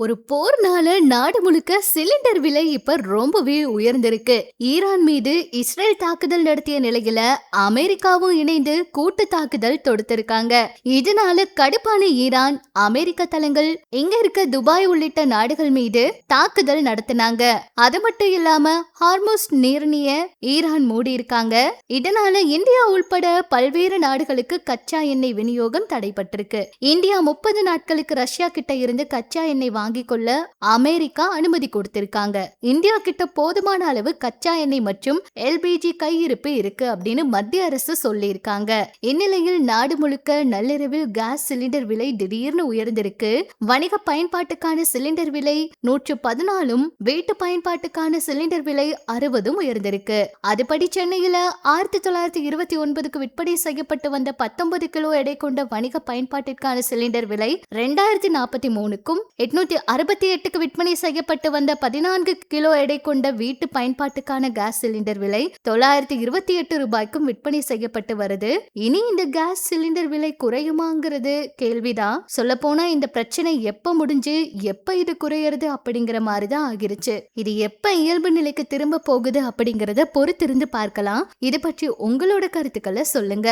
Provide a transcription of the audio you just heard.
ஒரு போர்னால நாடு முழுக்க சிலிண்டர் விலை இப்ப ரொம்பவே உயர்ந்திருக்கு. ஈரான் மீது இஸ்ரேல் தாக்குதல் நடத்திய நிலையில அமெரிக்காவும் இணைந்து கூட்டு தாக்குதல் தொடுத்திருக்காங்க. இதனால கடுப்பான ஈரான் அமெரிக்க தளங்கள் இங்க இருக்க துபாய் உள்ளிட்ட நாடுகள் மீது தாக்குதல் நடத்தினாங்க. அது மட்டும் இல்லாம ஹார்முஸ் நீரிணைய ஈரான் மூடி இருக்காங்க. இதனால இந்தியா உள்பட பல்வேறு நாடுகளுக்கு கச்சா எண்ணெய் விநியோகம் தடைபட்டிருக்கு. இந்தியா 30 நாட்களுக்கு ரஷ்யா கிட்ட இருந்து கச்சா எண்ணெய் வாங்கிக் கொள்ள அமெரிக்கா அனுமதி கொடுத்திருக்காங்க. இந்தியா கிட்ட போதுமான அளவு கச்சா எண்ணெய் மற்றும் எல்பிஜி கையிருப்பு இருக்கு அப்படின்னு மத்திய அரசு சொல்லியிருக்காங்க. இந்நிலையில் நாடு முழுக்க நள்ளிரவில் கேஸ் சிலிண்டர் விலை திடீர்னு உயர்ந்திருக்கு. வணிக பயன்பாட்டுக்கான சிலிண்டர் விலை 114 வீட்டு பயன்பாட்டுக்கான சிலிண்டர் விலை 60 உயர்ந்திருக்கு. அதுபடி சென்னையில 1929க்கு விற்பனை செய்யப்பட்டு வந்த 19 கிலோ எடை கொண்ட வணிக பயன்பாட்டிற்கான சிலிண்டர் விலை 2043க்கும் 868க்கு விற்பனை செய்யப்பட்டு வந்த 14 கிலோ எடை கொண்ட வீட்டு பயன்பாட்டுக்கான கேஸ் சிலிண்டர் விலை 928 ரூபாய்க்கும் விற்பனை செய்யப்பட்டு வருது. இனி இந்த கேஸ் சிலிண்டர் விலை குறையுமாங்கிறது கேள்விதான். சொல்ல போனா இந்த பிரச்சனை எப்ப முடிஞ்சு எப்ப இது குறையறது அப்படிங்கிற மாதிரிதான் ஆகிருச்சு. இது எப்ப இயல்பு நிலைக்கு திரும்ப போகுது அப்படிங்கறத பொறுத்திருந்து பார்க்கலாம். இது பற்றி உங்களோட கருத்துக்களை சொல்லுங்க.